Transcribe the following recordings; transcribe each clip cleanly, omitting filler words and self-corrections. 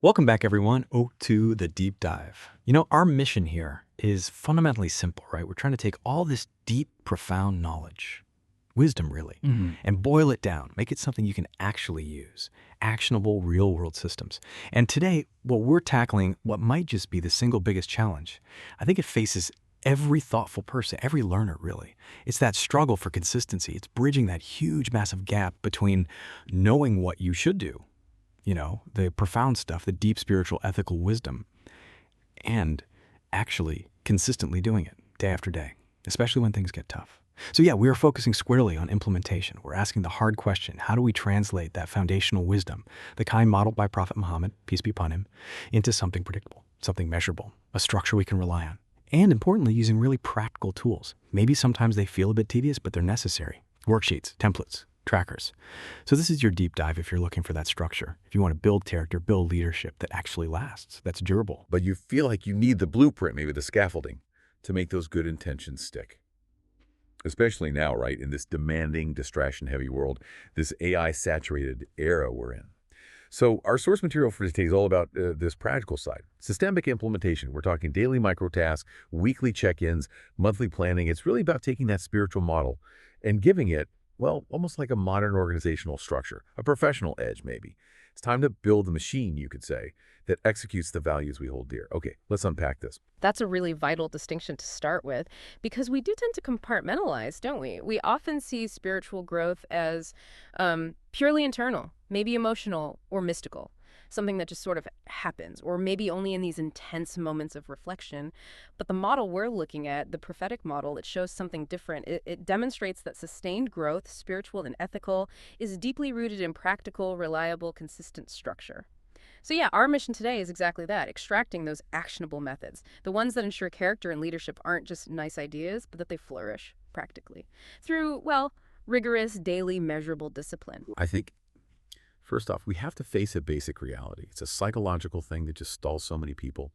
Welcome back, everyone, to the deep dive. Our mission here is fundamentally simple, right? We're trying to take all this deep, profound knowledge, wisdom really, and boil it down, make it something you can actually use, actionable real-world systems. And today, we're tackling what might just be the single biggest challenge. I think it faces every thoughtful person, every learner really. It's that struggle for consistency. It's bridging that huge, massive gap between knowing what you should do, the profound stuff, the deep spiritual ethical wisdom, and actually consistently doing it day after day, especially when things get tough. So we are focusing squarely on implementation. We're asking the hard question: how do we translate that foundational wisdom, the kind modeled by Prophet Muhammad, peace be upon him, into something predictable, something measurable, a structure we can rely on? And importantly, using really practical tools. Maybe sometimes they feel a bit tedious, but they're necessary. Worksheets, templates, trackers. So this is your deep dive if you're looking for that structure. If you want to build character, build leadership that actually lasts, that's durable. But you feel like you need the blueprint, maybe the scaffolding, to make those good intentions stick. Especially now, right, in this demanding, distraction-heavy world, this AI-saturated era we're in. So our source material for today is all about this practical side. Systemic implementation. We're talking daily microtasks, weekly check-ins, monthly planning. It's really about taking that spiritual model and giving it, well, almost like a modern organizational structure, a professional edge maybe. It's time to build the machine, you could say, that executes the values we hold dear. Okay, let's unpack this. That's a really vital distinction to start with, because we do tend to compartmentalize, don't we? We often see spiritual growth as purely internal, maybe emotional or mystical, something that just sort of happens, or maybe only in these intense moments of reflection. But the model we're looking at, the prophetic model, it shows something different. It demonstrates that sustained growth, spiritual and ethical, is deeply rooted in practical, reliable, consistent structure. So our mission today is exactly that, extracting those actionable methods, the ones that ensure character and leadership aren't just nice ideas, but that they flourish practically through, rigorous, daily, measurable discipline. I think, first off, we have to face a basic reality. It's a psychological thing that just stalls so many people,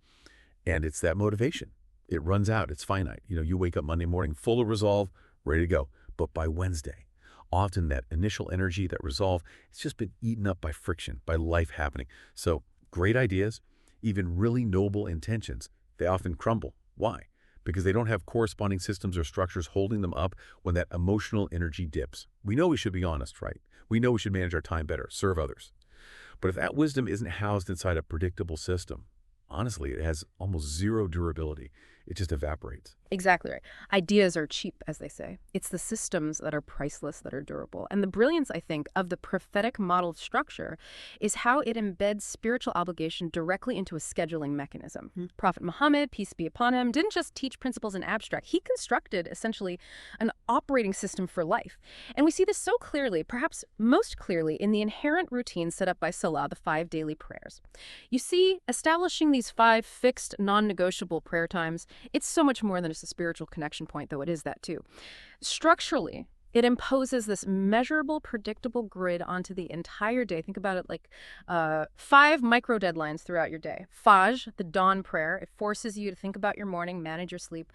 and it's that motivation. It runs out. It's finite. You wake up Monday morning full of resolve, ready to go, but by Wednesday, often that initial energy, that resolve, it's just been eaten up by friction, by life happening. So great ideas, even really noble intentions, they often crumble. Why? Because they don't have corresponding systems or structures holding them up when that emotional energy dips. We know we should be honest, right? We know we should manage our time better, serve others. But if that wisdom isn't housed inside a predictable system, honestly, it has almost zero durability. It just evaporates. Exactly right. Ideas are cheap, as they say. It's the systems that are priceless, that are durable. And the brilliance, I think, of the prophetic model structure is how it embeds spiritual obligation directly into a scheduling mechanism. Prophet Muhammad, peace be upon him, didn't just teach principles in abstract. He constructed, essentially, an operating system for life. And we see this so clearly, perhaps most clearly, in the inherent routine set up by Salah, the 5 daily prayers. You see, establishing these 5 fixed, non-negotiable prayer times, it's so much more than just a spiritual connection point, though it is that too. Structurally, it imposes this measurable, predictable grid onto the entire day. Think about it like 5 micro deadlines throughout your day. Fajr, the dawn prayer, it forces you to think about your morning, manage your sleep.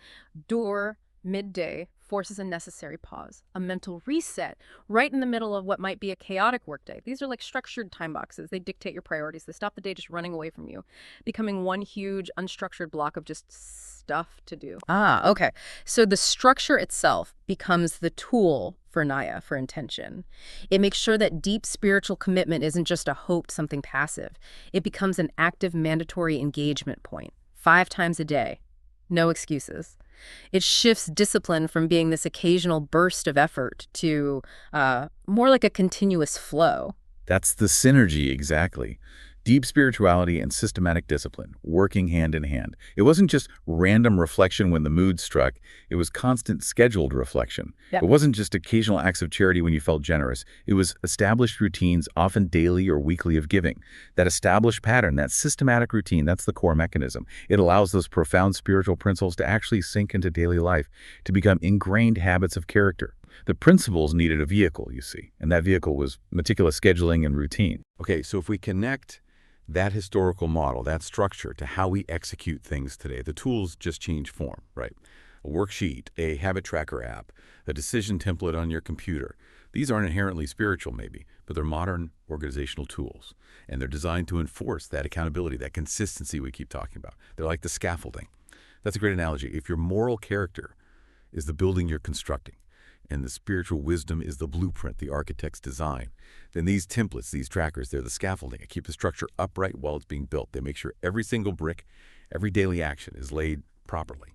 Dur, midday, forces a necessary pause, a mental reset right in the middle of what might be a chaotic workday. These are like structured time boxes. They dictate your priorities. They stop the day just running away from you, becoming one huge unstructured block of just stuff to do. Okay. So the structure itself becomes the tool for Naya, for intention. It makes sure that deep spiritual commitment isn't just a hope, something passive. It becomes an active, mandatory engagement point, 5 times a day. No excuses. It shifts discipline from being this occasional burst of effort to more like a continuous flow. That's the synergy, exactly. Deep spirituality and systematic discipline, working hand in hand. It wasn't just random reflection when the mood struck. It was constant scheduled reflection. Yep. It wasn't just occasional acts of charity when you felt generous. It was established routines, often daily or weekly, of giving. That established pattern, that systematic routine, that's the core mechanism. It allows those profound spiritual principles to actually sink into daily life, to become ingrained habits of character. The principles needed a vehicle, you see, and that vehicle was meticulous scheduling and routine. Okay, so if we connect that historical model, that structure, to how we execute things today, the tools just change form, right? A worksheet, a habit tracker app, a decision template on your computer. These aren't inherently spiritual, maybe, but they're modern organizational tools. And they're designed to enforce that accountability, that consistency we keep talking about. They're like the scaffolding. That's a great analogy. If your moral character is the building you're constructing, and the spiritual wisdom is the blueprint, the architect's design, then these templates, these trackers, they're the scaffolding. They keep the structure upright while it's being built. They make sure every single brick, every daily action is laid properly,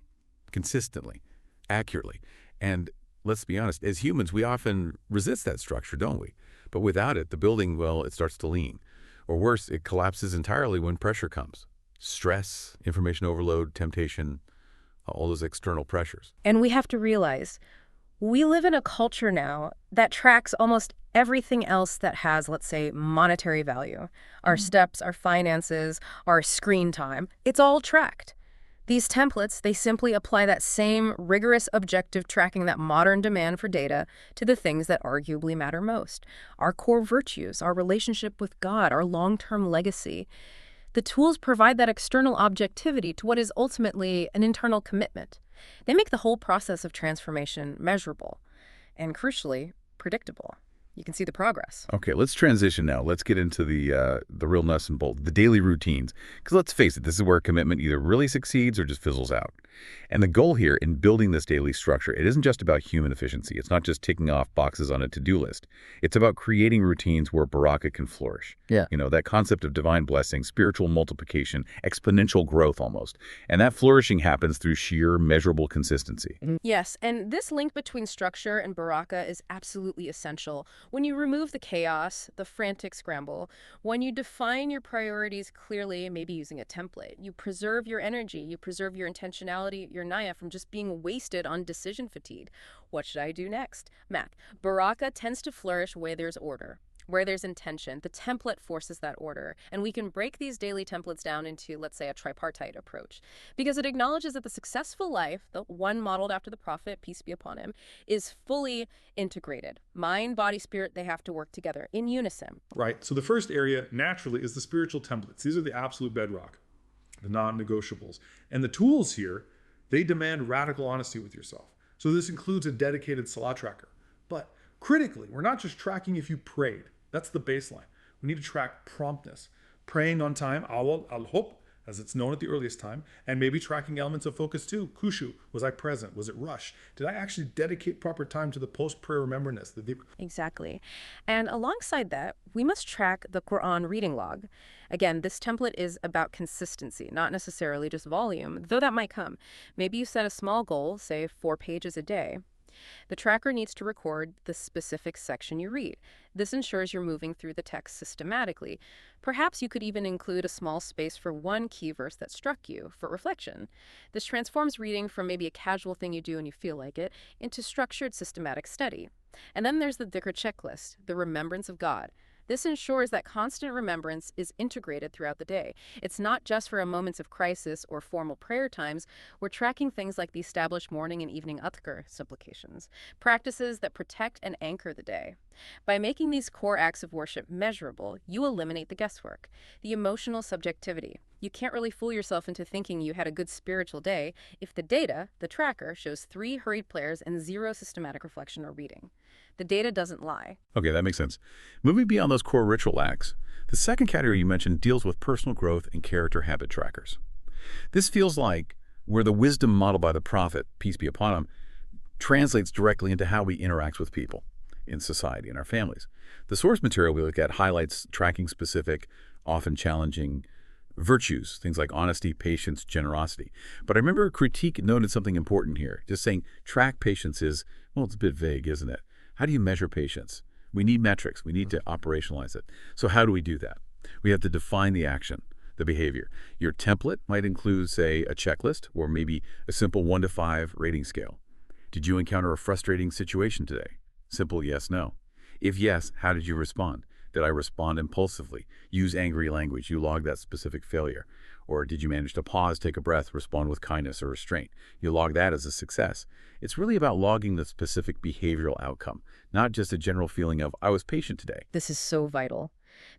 consistently, accurately. And let's be honest, as humans, we often resist that structure, don't we? But without it, the building, well, it starts to lean. Or worse, it collapses entirely when pressure comes. Stress, information overload, temptation, all those external pressures. And we have to realize we live in a culture now that tracks almost everything else that has, let's say, monetary value. Our steps, our finances, our screen time, it's all tracked. These templates, they simply apply that same rigorous objective tracking, that modern demand for data, to the things that arguably matter most. Our core virtues, our relationship with God, our long-term legacy. The tools provide that external objectivity to what is ultimately an internal commitment. They make the whole process of transformation measurable and, crucially, predictable. You can see the progress. Okay, let's transition now. Let's get into the real nuts and bolts, the daily routines. Because let's face it, this is where commitment either really succeeds or just fizzles out. And the goal here in building this daily structure, it isn't just about human efficiency. It's not just ticking off boxes on a to-do list. It's about creating routines where baraka can flourish. Yeah. You know, that concept of divine blessing, spiritual multiplication, exponential growth almost. And that flourishing happens through sheer measurable consistency. Yes, and this link between structure and baraka is absolutely essential. When you remove the chaos, the frantic scramble, when you define your priorities clearly, maybe using a template, you preserve your energy, you preserve your intentionality, your naya, from just being wasted on decision fatigue. What should I do next? Math. Baraka tends to flourish where there's order, where there's intention. The template forces that order. And we can break these daily templates down into, let's say, a tripartite approach, because it acknowledges that the successful life, the one modeled after the Prophet, peace be upon him, is fully integrated. Mind, body, spirit, they have to work together in unison. Right. So the first area, naturally, is the spiritual templates. These are the absolute bedrock, the non-negotiables. And the tools here, they demand radical honesty with yourself. So this includes a dedicated Salah tracker. But critically, we're not just tracking if you prayed. That's the baseline. We need to track promptness. Praying on time, al-hub, as it's known at the earliest time, and maybe tracking elements of focus too. Khushu, was I present? Was it rush? Did I actually dedicate proper time to the post-prayer rememberness, the dhikr? Exactly. And alongside that, we must track the Qur'an reading log. Again, this template is about consistency, not necessarily just volume, though that might come. Maybe you set a small goal, say 4 pages a day. The tracker needs to record the specific section you read. This ensures you're moving through the text systematically. Perhaps you could even include a small space for one key verse that struck you for reflection. This transforms reading from maybe a casual thing you do when you feel like it into structured, systematic study. And then there's the dhikr checklist, the remembrance of God. This ensures that constant remembrance is integrated throughout the day. It's not just for moments of crisis or formal prayer times. We're tracking things like the established morning and evening dhikr supplications, practices that protect and anchor the day. By making these core acts of worship measurable, you eliminate the guesswork, the emotional subjectivity. You can't really fool yourself into thinking you had a good spiritual day if the data, the tracker, shows 3 hurried prayers and 0 systematic reflection or reading. The data doesn't lie. Okay, that makes sense. Moving beyond those core ritual acts, the second category you mentioned deals with personal growth and character habit trackers. This feels like where the wisdom modeled by the Prophet, peace be upon him, translates directly into how we interact with people in society and our families. The source material we look at highlights tracking specific, often challenging virtues, things like honesty, patience, generosity. But I remember a critique noted something important here. Just saying track patience is, well, it's a bit vague, isn't it? How do you measure patience? We need metrics. We need to operationalize it. So how do we do that? We have to define the action, the behavior. Your template might include, say, a checklist or maybe a simple 1 to 5 rating scale. Did you encounter a frustrating situation today? Simple yes, no. If yes, how did you respond? Did I respond impulsively? Use angry language. You log that specific failure. Or did you manage to pause, take a breath, respond with kindness or restraint? You log that as a success. It's really about logging the specific behavioral outcome, not just a general feeling of, I was patient today. This is so vital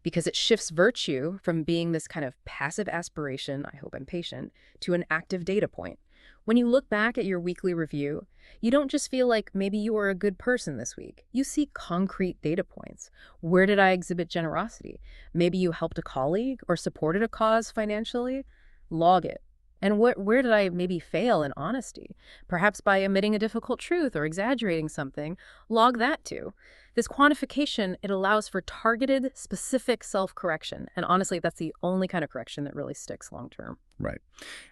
because it shifts virtue from being this kind of passive aspiration, I hope I'm patient, to an active data point. When you look back at your weekly review, you don't just feel like maybe you were a good person this week. You see concrete data points. Where did I exhibit generosity? Maybe you helped a colleague or supported a cause financially. Log it. And where did I maybe fail in honesty? Perhaps by omitting a difficult truth or exaggerating something. Log that too. This quantification, it allows for targeted, specific self-correction. And honestly, that's the only kind of correction that really sticks long-term. Right.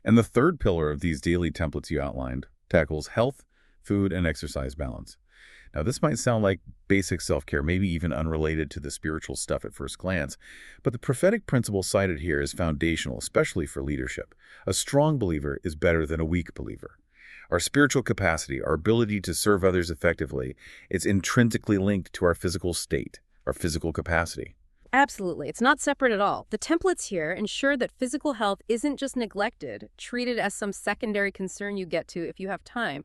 And the third pillar of these daily templates you outlined tackles health, food, and exercise balance. Now, this might sound like basic self-care, maybe even unrelated to the spiritual stuff at first glance, but the prophetic principle cited here is foundational, especially for leadership. A strong believer is better than a weak believer. Our spiritual capacity, our ability to serve others effectively, it's intrinsically linked to our physical state, our physical capacity. Absolutely. It's not separate at all. The templates here ensure that physical health isn't just neglected, treated as some secondary concern you get to if you have time.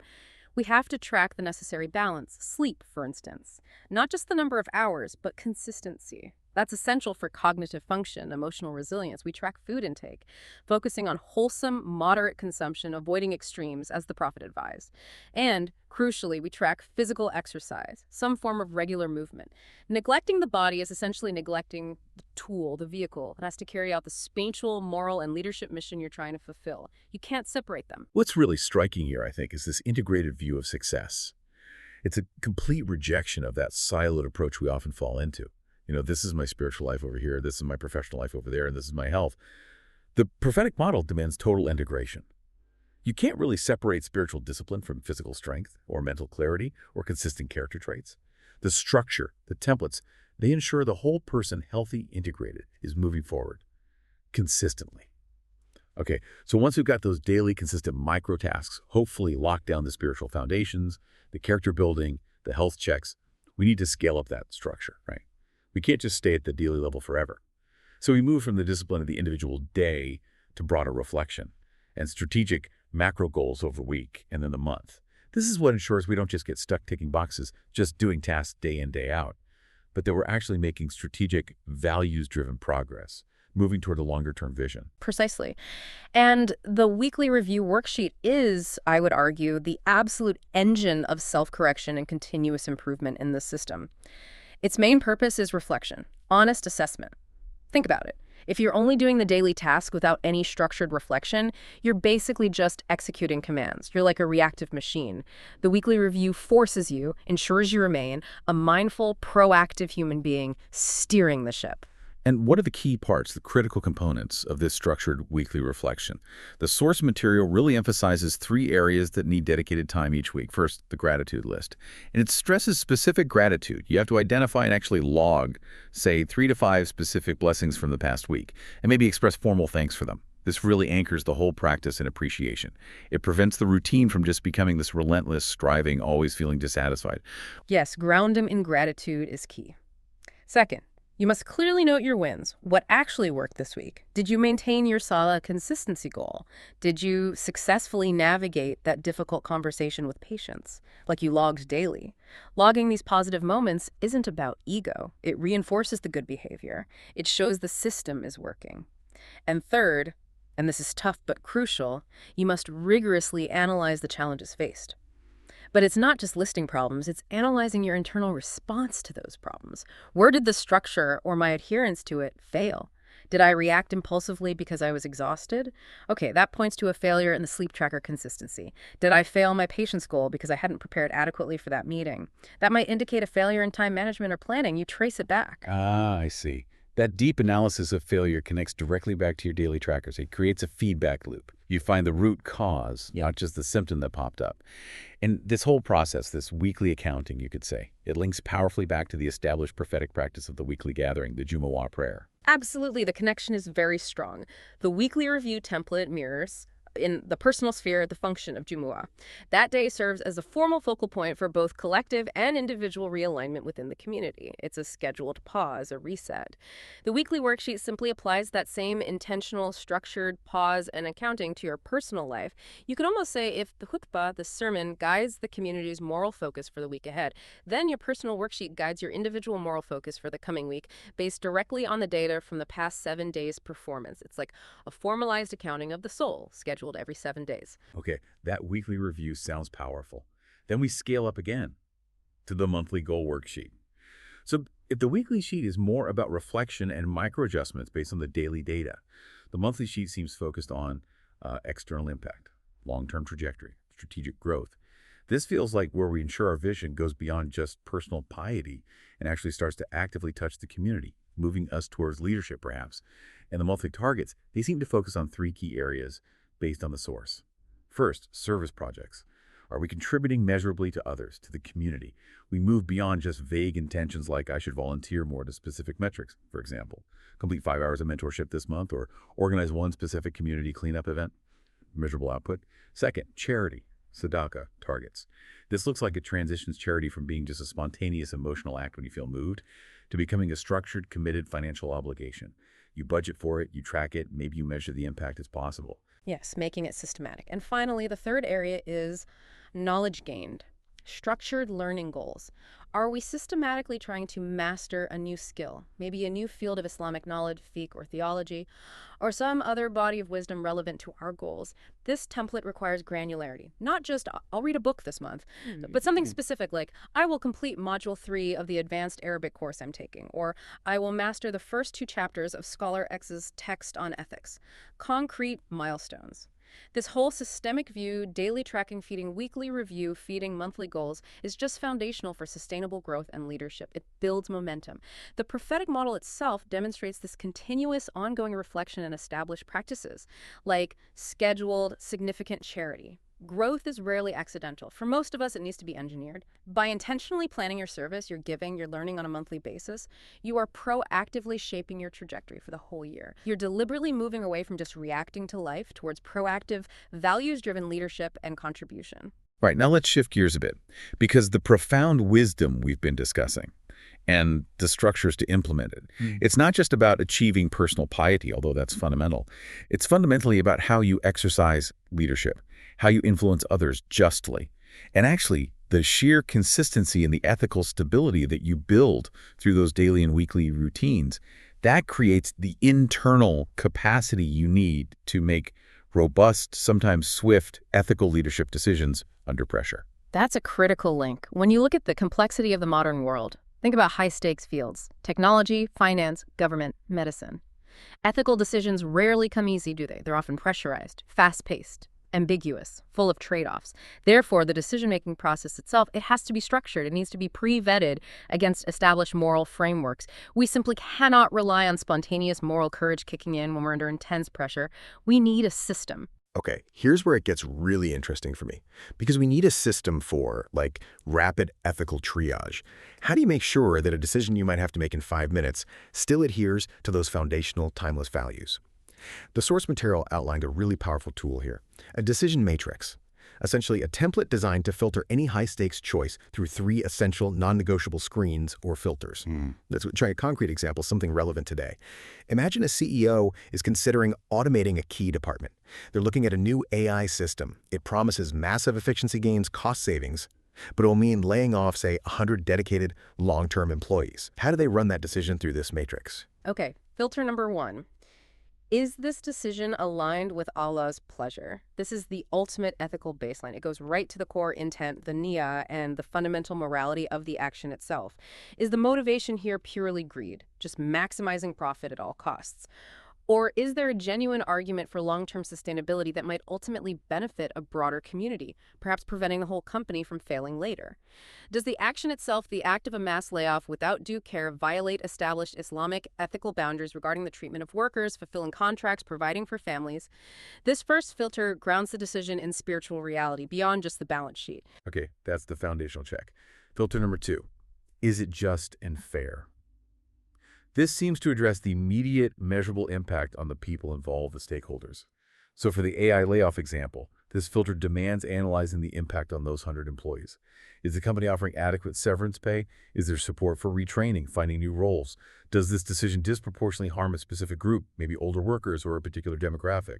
We have to track the necessary balance, sleep, for instance. Not just the number of hours, but consistency. That's essential for cognitive function, emotional resilience. We track food intake, focusing on wholesome, moderate consumption, avoiding extremes, as the Prophet advised. And, crucially, we track physical exercise, some form of regular movement. Neglecting the body is essentially neglecting the tool, the vehicle. It has to carry out the spiritual, moral, and leadership mission you're trying to fulfill. You can't separate them. What's really striking here, I think, is this integrated view of success. It's a complete rejection of that siloed approach we often fall into. This is my spiritual life over here, this is my professional life over there, and this is my health. The prophetic model demands total integration. You can't really separate spiritual discipline from physical strength or mental clarity or consistent character traits. The structure, the templates, they ensure the whole person, healthy, integrated, is moving forward consistently. Okay, so once we've got those daily consistent micro tasks, hopefully lock down the spiritual foundations, the character building, the health checks, we need to scale up that structure, right? We can't just stay at the daily level forever. So we move from the discipline of the individual day to broader reflection and strategic macro goals over the week and then the month. This is what ensures we don't just get stuck ticking boxes, just doing tasks day in, day out, but that we're actually making strategic, values-driven progress, moving toward a longer-term vision. Precisely. And the weekly review worksheet is, I would argue, the absolute engine of self-correction and continuous improvement in the system. Its main purpose is reflection, honest assessment. Think about it. If you're only doing the daily task without any structured reflection, you're basically just executing commands. You're like a reactive machine. The weekly review forces you, ensures you remain a mindful, proactive human being steering the ship. And what are the key parts, the critical components of this structured weekly reflection? The source material really emphasizes 3 areas that need dedicated time each week. First, the gratitude list. And it stresses specific gratitude. You have to identify and actually log, say, 3 to 5 specific blessings from the past week, and maybe express formal thanks for them. This really anchors the whole practice in appreciation. It prevents the routine from just becoming this relentless, striving, always feeling dissatisfied. Yes, ground them in gratitude is key. Second, you must clearly note your wins. What actually worked this week? Did you maintain your Salah consistency goal? Did you successfully navigate that difficult conversation with patients, like you logged daily? Logging these positive moments isn't about ego. It reinforces the good behavior. It shows the system is working. And third, and this is tough but crucial, you must rigorously analyze the challenges faced. But it's not just listing problems, it's analyzing your internal response to those problems. Where did the structure or my adherence to it fail? Did I react impulsively because I was exhausted? Okay, that points to a failure in the sleep tracker consistency. Did I fail my patient's goal because I hadn't prepared adequately for that meeting? That might indicate a failure in time management or planning. You trace it back. Ah, I see. That deep analysis of failure connects directly back to your daily trackers. It creates a feedback loop. You find the root cause, not just the symptom that popped up. And this whole process, this weekly accounting, you could say, it links powerfully back to the established prophetic practice of the weekly gathering, the Jumu'ah prayer. Absolutely, the connection is very strong. The weekly review template mirrors, in the personal sphere, the function of Jumu'ah. That day serves as a formal focal point for both collective and individual realignment within the community. It's a scheduled pause, a reset. The weekly worksheet simply applies that same intentional, structured pause and accounting to your personal life. You could almost say if the khutbah, the sermon, guides the community's moral focus for the week ahead, then your personal worksheet guides your individual moral focus for the coming week based directly on the data from the past 7 days' performance. It's like a formalized accounting of the soul, scheduled scheduled every 7 days. Okay, that weekly review sounds powerful. Then we scale up again to the monthly goal worksheet. So if the weekly sheet is more about reflection and micro-adjustments based on the daily data, the monthly sheet seems focused on external impact, long-term trajectory, strategic growth. This feels like where we ensure our vision goes beyond just personal piety and actually starts to actively touch the community, moving us towards leadership perhaps. And the monthly targets, they seem to focus on 3 key areas based on the source. First, service projects. Are we contributing measurably to others, to the community? We move beyond just vague intentions like I should volunteer more to specific metrics, for example. Complete 5 hours of mentorship this month or organize one specific community cleanup event. Measurable output. Second, charity, tzedakah targets. This looks like it transitions charity from being just a spontaneous emotional act when you feel moved to becoming a structured, committed financial obligation. You budget for it, you track it, maybe you measure the impact as possible. Yes, making it systematic. And finally, the third area is knowledge gained. Structured learning goals. Are we systematically trying to master a new skill, maybe a new field of Islamic knowledge, fiqh or theology, or some other body of wisdom relevant to our goals? This template requires granularity. Not just, I'll read a book this month, but something specific like, I will complete Module 3 of the advanced Arabic course I'm taking, or I will master the first 2 chapters of Scholar X's text on ethics. Concrete milestones. This whole systemic view, daily tracking, feeding, weekly review, feeding monthly goals is just foundational for sustainable growth and leadership. It builds momentum. The prophetic model itself demonstrates this continuous, ongoing reflection and established practices, like scheduled, significant charity. Growth is rarely accidental. For most of us, it needs to be engineered. By intentionally planning your service, your giving, your learning on a monthly basis, you are proactively shaping your trajectory for the whole year. You're deliberately moving away from just reacting to life towards proactive, values-driven leadership and contribution. Right, now let's shift gears a bit, because the profound wisdom we've been discussing and the structures to implement it, it's not just about achieving personal piety, although that's fundamental. It's fundamentally about how you exercise leadership, how you influence others justly, and actually the sheer consistency and the ethical stability that you build through those daily and weekly routines, that creates the internal capacity you need to make robust, sometimes swift, ethical leadership decisions under pressure. That's a critical link. When you look at the complexity of the modern world, think about high-stakes fields: technology, finance, government, medicine. Ethical decisions rarely come easy, do they? They're often pressurized, fast-paced, ambiguous, full of trade-offs. Therefore, the decision-making process itself, it has to be structured. It needs to be pre-vetted against established moral frameworks. We simply cannot rely on spontaneous moral courage kicking in when we're under intense pressure. We need a system. Okay, here's where it gets really interesting for me, because we need a system for, like, rapid ethical triage. How do you make sure that a decision you might have to make in 5 minutes still adheres to those foundational, timeless values? The source material outlined a really powerful tool here, a decision matrix. Essentially, a template designed to filter any high-stakes choice through 3 essential, non-negotiable screens or filters. Let's try a concrete example, something relevant today. Imagine a CEO is considering automating a key department. They're looking at a new AI system. It promises massive efficiency gains, cost savings, but it will mean laying off, say, 100 dedicated, long-term employees. How do they run that decision through this matrix? Okay, filter number 1. Is this decision aligned with Allah's pleasure? This is the ultimate ethical baseline. It goes right to the core intent, the niyyah, and the fundamental morality of the action itself. Is the motivation here purely greed, just maximizing profit at all costs? Or is there a genuine argument for long-term sustainability that might ultimately benefit a broader community, perhaps preventing the whole company from failing later? Does the action itself, the act of a mass layoff without due care, violate established Islamic ethical boundaries regarding the treatment of workers, fulfilling contracts, providing for families? This first filter grounds the decision in spiritual reality, beyond just the balance sheet. Okay, that's the foundational check. Filter number 2. Is it just and fair? This seems to address the immediate, measurable impact on the people involved, the stakeholders. So for the AI layoff example, this filter demands analyzing the impact on those 100 employees. Is the company offering adequate severance pay? Is there support for retraining, finding new roles? Does this decision disproportionately harm a specific group, maybe older workers or a particular demographic?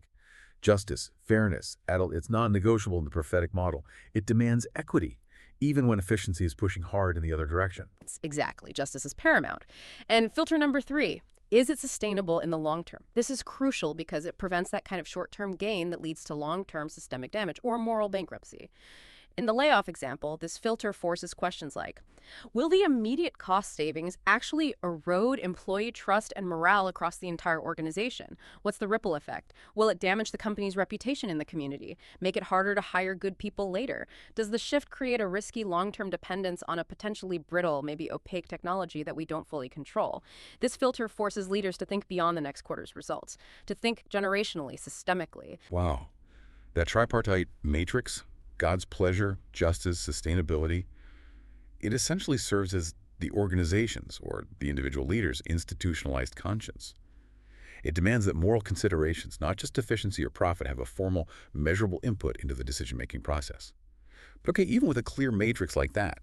Justice, fairness, it's non-negotiable in the prophetic model. It demands equity, even when efficiency is pushing hard in the other direction. Exactly. Justice is paramount. And filter number 3. Is it sustainable in the long term? This is crucial because it prevents that kind of short-term gain that leads to long-term systemic damage or moral bankruptcy. In the layoff example, this filter forces questions like, will the immediate cost savings actually erode employee trust and morale across the entire organization? What's the ripple effect? Will it damage the company's reputation in the community? Make it harder to hire good people later? Does the shift create a risky long-term dependence on a potentially brittle, maybe opaque technology that we don't fully control? This filter forces leaders to think beyond the next quarter's results, to think generationally, systemically. Wow. That tripartite matrix, God's pleasure, justice, sustainability, it essentially serves as the organization's or the individual leader's institutionalized conscience. It demands that moral considerations, not just efficiency or profit, have a formal, measurable input into the decision-making process. But okay, even with a clear matrix like that,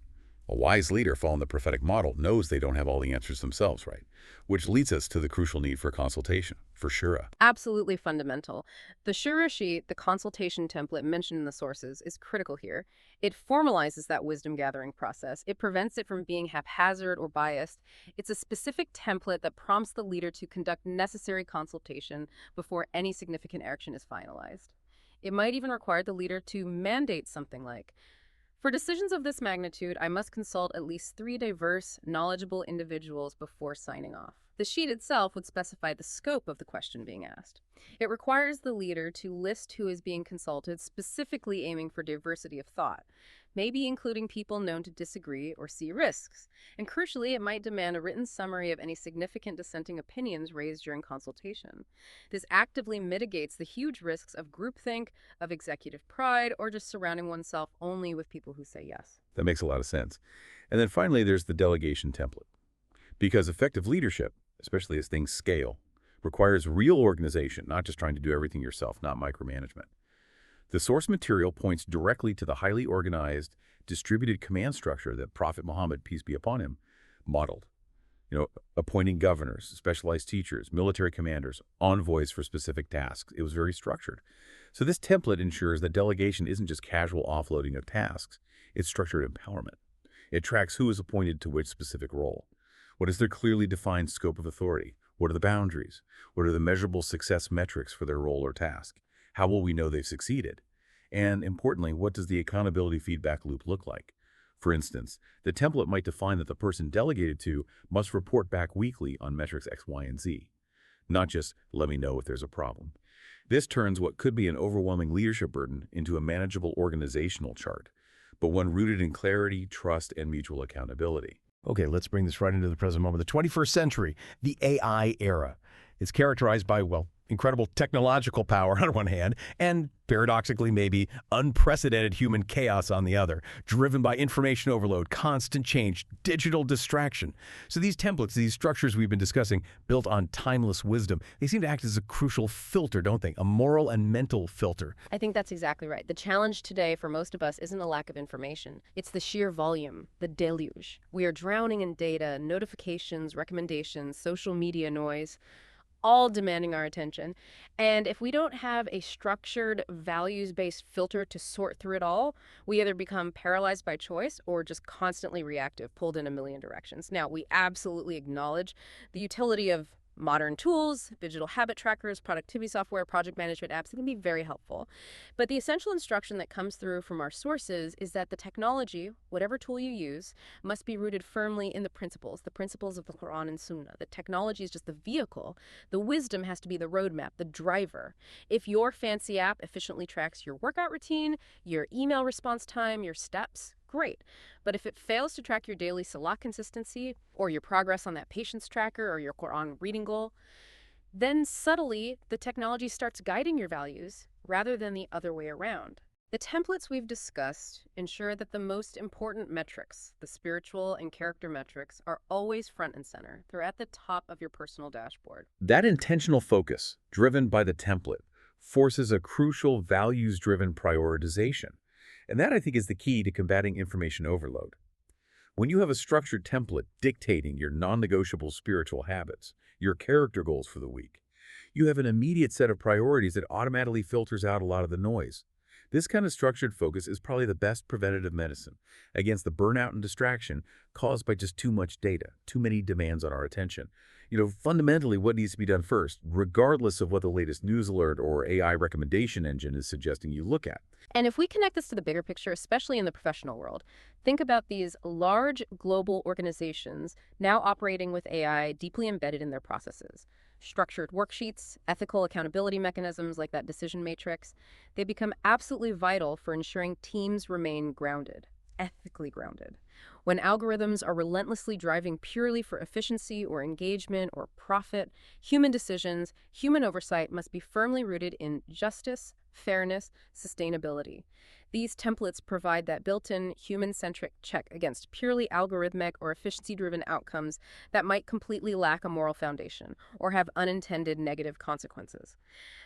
a wise leader following the prophetic model knows they don't have all the answers themselves, right? Which leads us to the crucial need for consultation, for Shūrā. Absolutely fundamental. The Shūrā sheet, the consultation template mentioned in the sources, is critical here. It formalizes that wisdom-gathering process. It prevents it from being haphazard or biased. It's a specific template that prompts the leader to conduct necessary consultation before any significant action is finalized. It might even require the leader to mandate something like, for decisions of this magnitude, I must consult at least 3 diverse, knowledgeable individuals before signing off. The sheet itself would specify the scope of the question being asked. It requires the leader to list who is being consulted, specifically aiming for diversity of thought, maybe including people known to disagree or see risks. And crucially, it might demand a written summary of any significant dissenting opinions raised during consultation. This actively mitigates the huge risks of groupthink, of executive pride, or just surrounding oneself only with people who say yes. That makes a lot of sense. And then finally, there's the delegation template. Because effective leadership, especially as things scale, requires real organization, not just trying to do everything yourself, not micromanagement. The source material points directly to the highly organized, distributed command structure that Prophet Muhammad, peace be upon him, modeled. Appointing governors, specialized teachers, military commanders, envoys for specific tasks. It was very structured. So this template ensures that delegation isn't just casual offloading of tasks. It's structured empowerment. It tracks who is appointed to which specific role. What is their clearly defined scope of authority? What are the boundaries? What are the measurable success metrics for their role or task? How will we know they've succeeded? And importantly, what does the accountability feedback loop look like? For instance, the template might define that the person delegated to must report back weekly on metrics X, Y, and Z, not just let me know if there's a problem. This turns what could be an overwhelming leadership burden into a manageable organizational chart, but one rooted in clarity, trust, and mutual accountability. Okay, let's bring this right into the present moment. The 21st century, the AI era. It's characterized by, well, incredible technological power on one hand, and paradoxically maybe unprecedented human chaos on the other, driven by information overload, constant change, digital distraction. So these templates, these structures we've been discussing, built on timeless wisdom, they seem to act as a crucial filter, don't they? A moral and mental filter. I think that's exactly right. The challenge today for most of us isn't a lack of information. It's the sheer volume, the deluge. We are drowning in data, notifications, recommendations, social media noise, all demanding our attention. And if we don't have a structured, values-based filter to sort through it all, we either become paralyzed by choice or just constantly reactive, pulled in a million directions. Now, we absolutely acknowledge the utility of modern tools, digital habit trackers, productivity software, project management apps. It can be very helpful. But the essential instruction that comes through from our sources is that the technology, whatever tool you use, must be rooted firmly in the principles of the Qur'an and Sunnah. The technology is just the vehicle. The wisdom has to be the roadmap, the driver. If your fancy app efficiently tracks your workout routine, your email response time, your steps, great. But if it fails to track your daily Salah consistency or your progress on that patience tracker or your Qur'an reading goal, then subtly the technology starts guiding your values rather than the other way around. The templates we've discussed ensure that the most important metrics, the spiritual and character metrics, are always front and center. They're at the top of your personal dashboard. That intentional focus, driven by the template, forces a crucial values-driven prioritization. And that, I think, is the key to combating information overload. When you have a structured template dictating your non-negotiable spiritual habits, your character goals for the week, you have an immediate set of priorities that automatically filters out a lot of the noise. This kind of structured focus is probably the best preventative medicine against the burnout and distraction caused by just too much data, too many demands on our attention. Fundamentally, what needs to be done first, regardless of what the latest news alert or AI recommendation engine is suggesting you look at. And if we connect this to the bigger picture, especially in the professional world, think about these large global organizations now operating with AI deeply embedded in their processes. Structured worksheets, ethical accountability mechanisms like that decision matrix, they become absolutely vital for ensuring teams remain grounded, ethically grounded. When algorithms are relentlessly driving purely for efficiency or engagement or profit, human decisions, human oversight must be firmly rooted in justice, fairness, sustainability. These templates provide that built-in human-centric check against purely algorithmic or efficiency-driven outcomes that might completely lack a moral foundation or have unintended negative consequences.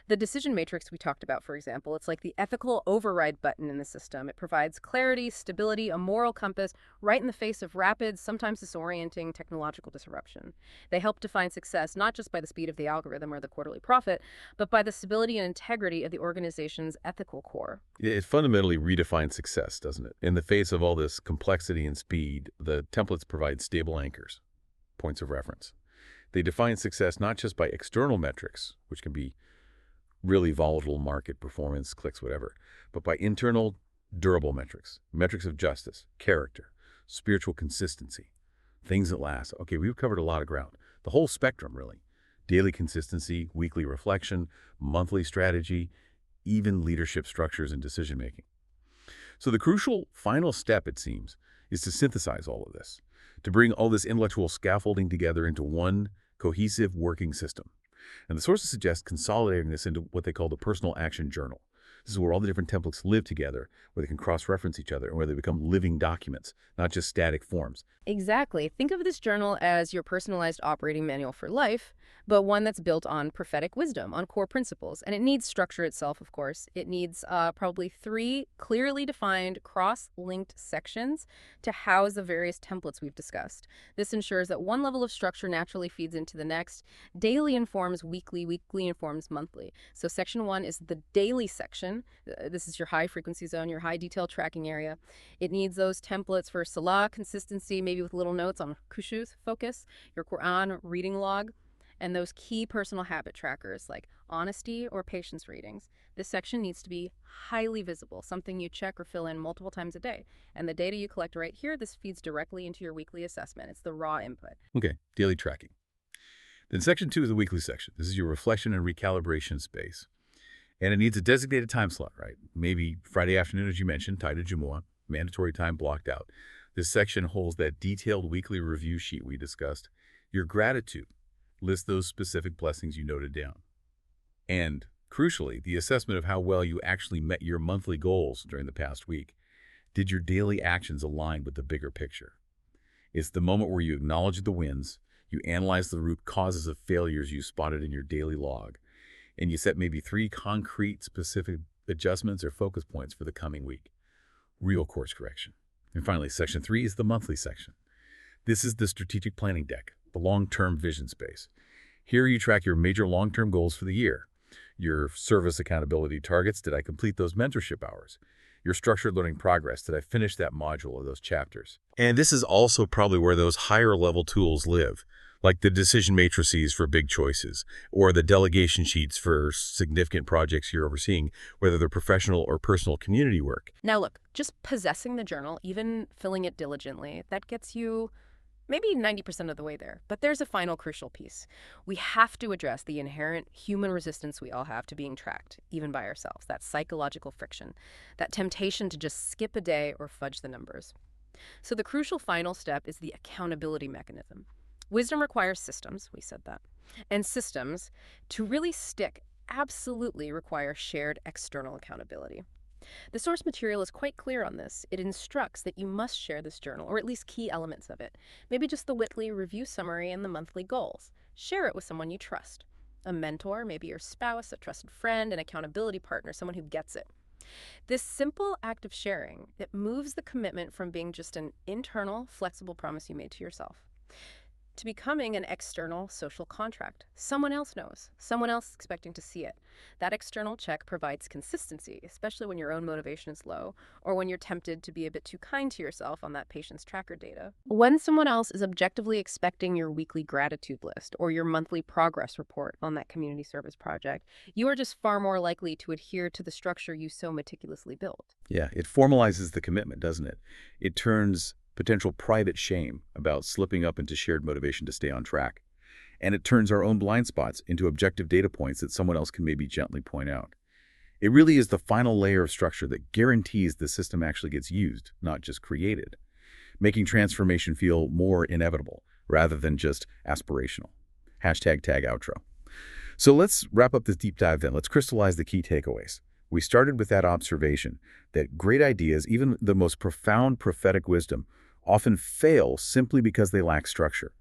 The decision matrix we talked about, for example, it's like the ethical override button in the system. It provides clarity, stability, a moral compass right in the face of rapid, sometimes disorienting technological disruption. They help define success not just by the speed of the algorithm or the quarterly profit, but by the stability and integrity of the organization's ethical core. It fundamentally redefines success, doesn't it? In the face of all this complexity and speed, the templates provide stable anchors, points of reference. They define success not just by external metrics, which can be really volatile market performance, clicks, whatever, but by internal, durable metrics, metrics of justice, character, spiritual consistency, things that last. Okay, we've covered a lot of ground. The whole spectrum, really. Daily consistency, weekly reflection, monthly strategy, even leadership structures and decision-making. So the crucial final step, it seems, is to synthesize all of this, to bring all this intellectual scaffolding together into one cohesive working system. And the sources suggest consolidating this into what they call the personal action journal. This is where all the different templates live together, where they can cross-reference each other, and where they become living documents, not just static forms. Exactly. Think of this journal as your personalized operating manual for life, but one that's built on prophetic wisdom, on core principles. And it needs structure itself, of course. It needs probably 3 clearly defined, cross-linked sections to house the various templates we've discussed. This ensures that one level of structure naturally feeds into the next. Daily informs weekly, weekly informs monthly. So section 1 is the daily section. This is your high frequency zone, your high detail tracking area. It needs those templates for Salah, consistency, maybe with little notes on khushu, focus, your Qur'an reading log, and those key personal habit trackers like honesty or patience ratings. This section needs to be highly visible, something you check or fill in multiple times a day. And the data you collect right here, this feeds directly into your weekly assessment. It's the raw input. Okay, daily tracking. Then section 2 is the weekly section. This is your reflection and recalibration space. And it needs a designated time slot, right? Maybe Friday afternoon, as you mentioned, tied to Jumu'ah, mandatory time blocked out. This section holds that detailed weekly review sheet we discussed. Your gratitude lists those specific blessings you noted down. And, crucially, the assessment of how well you actually met your monthly goals during the past week. Did your daily actions align with the bigger picture? It's the moment where you acknowledge the wins, you analyze the root causes of failures you spotted in your daily log, and you set maybe 3 concrete, specific adjustments or focus points for the coming week. Real course correction. And finally, section 3 is the monthly section. This is the strategic planning deck, the long-term vision space. Here you track your major long-term goals for the year. Your service accountability targets, did I complete those mentorship hours? Your structured learning progress, did I finish that module or those chapters? And this is also probably where those higher level tools live, like the decision matrices for big choices, or the delegation sheets for significant projects you're overseeing, whether they're professional or personal community work. Now look, just possessing the journal, even filling it diligently, that gets you maybe 90% of the way there. But there's a final crucial piece. We have to address the inherent human resistance we all have to being tracked, even by ourselves, that psychological friction, that temptation to just skip a day or fudge the numbers. So the crucial final step is the accountability mechanism. Wisdom requires systems, we said that. And systems, to really stick, absolutely require shared external accountability. The source material is quite clear on this. It instructs that you must share this journal, or at least key elements of it. Maybe just the weekly review summary and the monthly goals. Share it with someone you trust. A mentor, maybe your spouse, a trusted friend, an accountability partner, someone who gets it. This simple act of sharing, it moves the commitment from being just an internal, flexible promise you made to yourself. to becoming an external social contract. Someone else knows. Someone else is expecting to see it. That external check provides consistency, especially when your own motivation is low or when you're tempted to be a bit too kind to yourself on that patient's tracker data. When someone else is objectively expecting your weekly gratitude list or your monthly progress report on that community service project, you are just far more likely to adhere to the structure you so meticulously built. Yeah, it formalizes the commitment, doesn't it? It turns potential private shame about slipping up into shared motivation to stay on track. And it turns our own blind spots into objective data points that someone else can maybe gently point out. It really is the final layer of structure that guarantees the system actually gets used, not just created, making transformation feel more inevitable rather than just aspirational. Hashtag tag outro. So let's wrap up this deep dive then. Let's crystallize the key takeaways. We started with that observation that great ideas, even the most profound prophetic wisdom, often fail simply because they lack structure.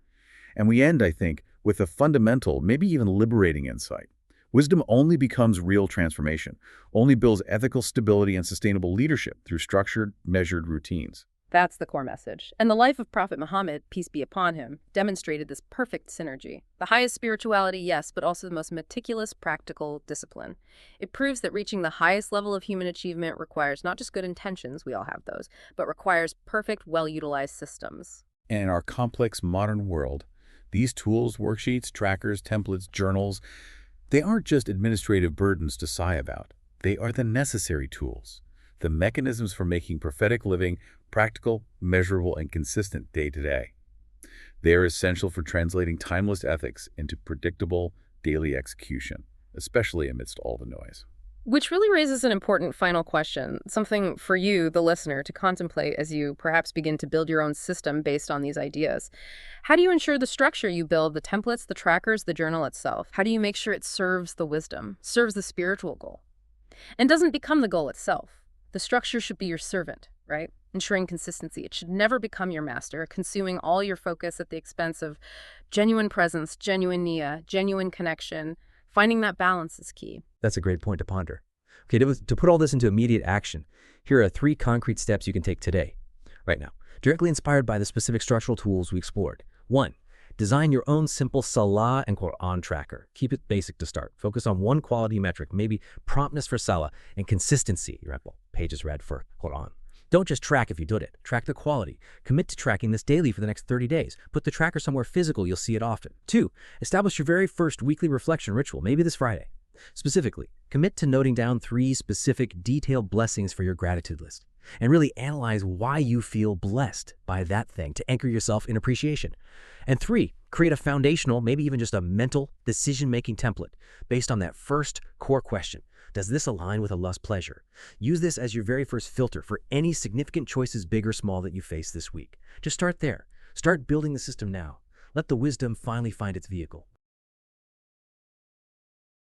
And we end, I think, with a fundamental, maybe even liberating insight. Wisdom only becomes real transformation, only builds ethical stability and sustainable leadership through structured, measured routines. That's the core message. And the life of Prophet Muhammad, peace be upon him, demonstrated this perfect synergy. The highest spirituality, yes, but also the most meticulous, practical discipline. It proves that reaching the highest level of human achievement requires not just good intentions, we all have those, but requires perfect, well-utilized systems. And in our complex modern world, these tools, worksheets, trackers, templates, journals, they aren't just administrative burdens to sigh about. They are the necessary tools, the mechanisms for making prophetic living practical, measurable, and consistent day to day. They are essential for translating timeless ethics into predictable daily execution, especially amidst all the noise. Which really raises an important final question, something for you, the listener, to contemplate as you perhaps begin to build your own system based on these ideas. How do you ensure the structure you build, the templates, the trackers, the journal itself? How do you make sure it serves the wisdom, serves the spiritual goal, and doesn't become the goal itself? The structure should be your servant, right? Ensuring consistency. It should never become your master, consuming all your focus at the expense of genuine presence, genuine niyyah, genuine connection. Finding that balance is key. That's a great point to ponder. Okay, to put all this into immediate action, here are 3 concrete steps you can take today, right now, directly inspired by the specific structural tools we explored. 1. Design your own simple Salah and Qur'an tracker. Keep it basic to start. Focus on one quality metric, maybe promptness for Salah and consistency, pages read for Qur'an. Don't just track if you did it. Track the quality. Commit to tracking this daily for the next 30 days. Put the tracker somewhere physical, you'll see it often. 2. Establish your very first weekly reflection ritual, maybe this Friday. Specifically, commit to noting down 3 specific, detailed blessings for your gratitude list. And really analyze why you feel blessed by that thing to anchor yourself in appreciation. And 3, create a foundational, maybe even just a mental decision-making template based on that first core question. Does this align with Allah's pleasure? Use this as your very first filter for any significant choices, big or small, that you face this week. Just start there. Start building the system now. Let the wisdom finally find its vehicle.